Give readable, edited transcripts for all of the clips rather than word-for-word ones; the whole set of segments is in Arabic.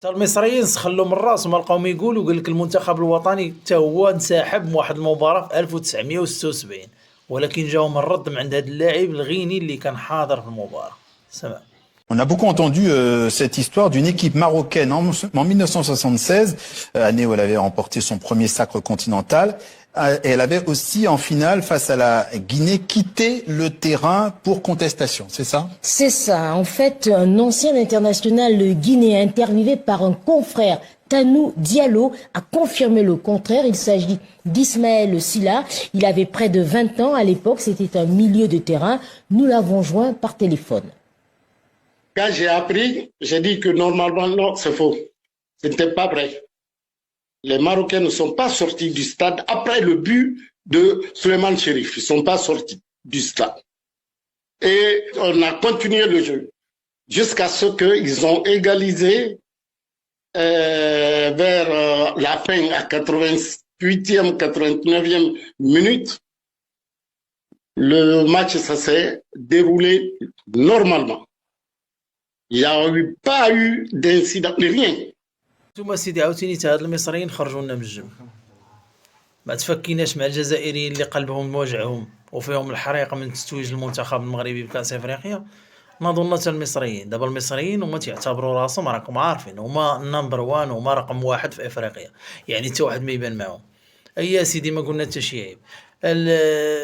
تا المصريين سخلوا من راسهم لقاهم يقولوا قال لك المنتخب الوطني حتى هو انسحب من واحد المباراة في 1976، ولكن جاهم الرد من عند هذا اللاعب الغيني اللي كان حاضر في المباراة. سمع. On a beaucoup entendu cette histoire d'une équipe marocaine en 1976, année où elle avait remporté son premier sacre continental. Et elle avait aussi en finale face à la Guinée quitté le terrain pour contestation, c'est ça? C'est ça. En fait, un ancien international guinéen interviewé par un confrère, Tanou Diallo, a confirmé le contraire. Il s'agit d'Ismaël Silla. Il avait près de 20 ans à l'époque. C'était un milieu de terrain. Nous l'avons joint par téléphone. Quand j'ai appris, j'ai dit que normalement, non, c'est faux. Ce n'était pas vrai. Les Marocains ne sont pas sortis du stade après le but de Souleymane Chérif. Ils ne sont pas sortis du stade. Et on a continué le jeu jusqu'à ce qu'ils ont égalisé vers la fin, à 88e, 89e minute. Le match, ça s'est déroulé normalement. Il n'y a pas eu d'incident, rien. نتوما سيدي عاوتاني تا هاد المصريين خرجوا لنا من الجو، ما تفكيناش مع الجزائريين اللي قلبهم موجعهم وفيهم الحريقه من تتويج المنتخب المغربي بكاس افريقيا. نظن حتى المصريين دابا المصريين هما تيعتبروا راسهم، راكم عارفين، هما نمبر وان، هما رقم واحد في افريقيا، يعني حتى واحد ما يبان معاهم. اي سيدي ما قلنا حتى شي عيب.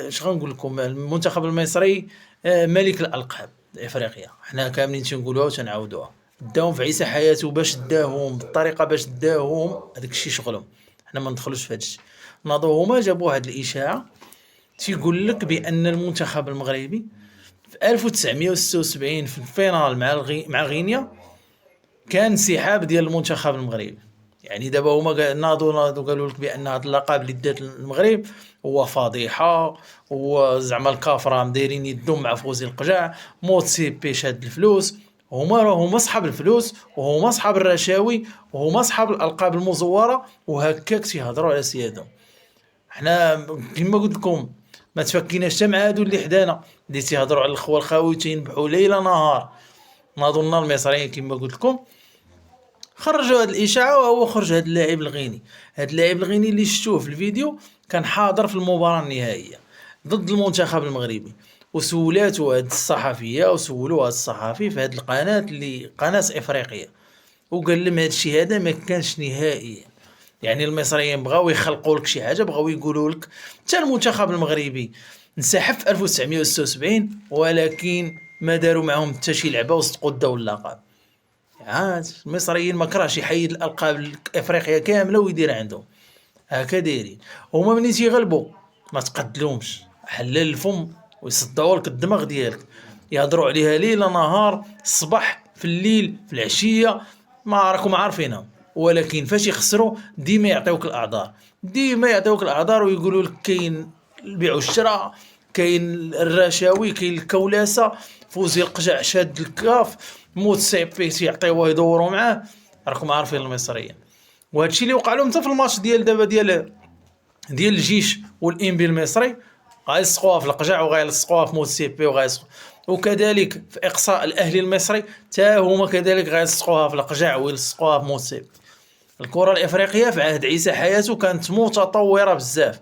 اش غنقول لكم، المنتخب المصري ملك الالقاب افريقيا، حنا كاملين تنقولوها وتنعاودوها. داهم في عيسى حياته باش داهم بالطريقه باش داهم، هذاك الشيء شغلهم، حنا ما ندخلوش في هذا الشيء. ناضوا هما جابوا واحد الاشاعه تيقول لك بان المنتخب المغربي في 1976 في الفينال مع غينيا كان انسحاب ديال المنتخب المغربي. يعني دابا هما ناضوا قالوا لك بان هذا اللقب اللي دات المغرب هو فضيحه، وزعما الكاف راهم دايرين يدهم مع فوزي القجع، موتسيبي شاد الفلوس. هما صحاب الفلوس، وهما صحاب الرشاوي، وهما صحاب الالقاب المزوره، وهكاك تيهضروا على سيادهم. حنا كما قلت لكم ما تفكيناش حتى مع هادو اللي حدانا اللي تيهضروا على الخوه الخاوي تينبحوا ليله نهار. نظن المصريين كما قلت لكم خرجوا هاد الاشاعه، وهو خرج هاد اللاعب الغيني. هاد اللاعب الغيني اللي شفتوه في الفيديو كان حاضر في المباراه النهائيه ضد المنتخب المغربي، وسولاتو هاد الصحفيه وسولوا هاد الصحفي في هاد القناه اللي قناه افريقيه، وقال لهم هاد الشيء هذا ما كانش نهائيا. يعني المصريين بغاو يخلقوا لك شي حاجه، بغاو يقولوا لك حتى المنتخب المغربي انسحب في 1976 ولكن ما داروا معهم حتى شي لعبه وصدقوا داو اللقب. عاد المصريين ما كرهش يحيد الالقاب افريقيا كامله ويدير عندهم، هكا دايرين هما. ملي تيغلبوا ما تقدلهمش، حلال الفم ويصدعوا لك الدماغ ديالك، يهضروا عليها ليله نهار، الصباح في الليل في العشيه، ما راكم عارفينها. ولكن فاش يخسروا ديما يعطيوك الاعذار، ديما يعطيوك الاعذار ويقولوا لك كاين البيع والشراء، كاين الرشاوي، كاين الكولاسه، فوزي القجع شاد الكاف، موت سيبي يعطيوه يدوروا معاه. راكم عارفين المصريين، وهذا الشيء اللي وقع لهم حتى في الماتش ديال دابا ديال الجيش والانبي المصري، غايلصقوها في القجع وغايلصقوها في موت سيبي وكذلك في اقصاء الاهلي المصري تا هما كذلك غايلصقوها في القجع ويلصقوها في موت سيبي. الكره الافريقيه في عهد عيسى حياته كانت متطوره بزاف.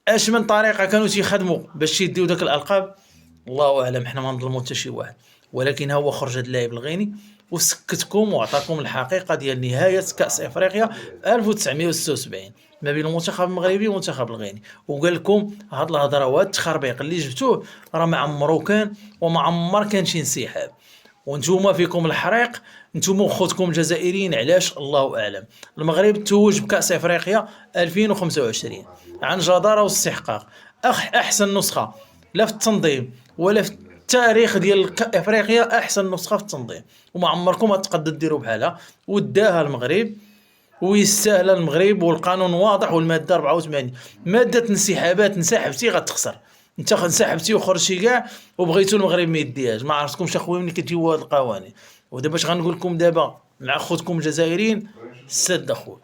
اش من طريقه كانوا تيخدموا باش يديو داك الالقاب الله اعلم، حنا ما نظلموا حتى شي واحد. ولكن هو خرج هذا اللاعب الغيني وسكتكم وعطاكم الحقيقه ديال نهايه كاس افريقيا 1976 ما بين المنتخب المغربي والمنتخب الغيني، وقال لكم هاد الهضره وهاد التخربيق اللي جبتوه راه ما عمرو كان وما عمر كان شي انسحاب، وانتوما فيكم الحريق، انتوما وخوتكم الجزائريين. علاش؟ الله اعلم. المغرب توج بكاس افريقيا 2025 عن جداره واستحقاق، احسن نسخه لا في التنظيم ولا في التاريخ ديال افريقيا، احسن نسخه في التنظيم، وما عمركم تقدروا ديروا بحالها. وداها المغرب ويستاهل المغرب، والقانون واضح، والماده 84 ماده انسحابات، انسحبتي غتخسر. انت انسحبتي وخرجتي كاع وبغيتو المغرب ما يديهاش، ما عرفتكمش اخويا ملي كتجيو هاد القوانين. ودابا اش غنقول لكم دابا مع خوتكم الجزائريين، سد اخويا.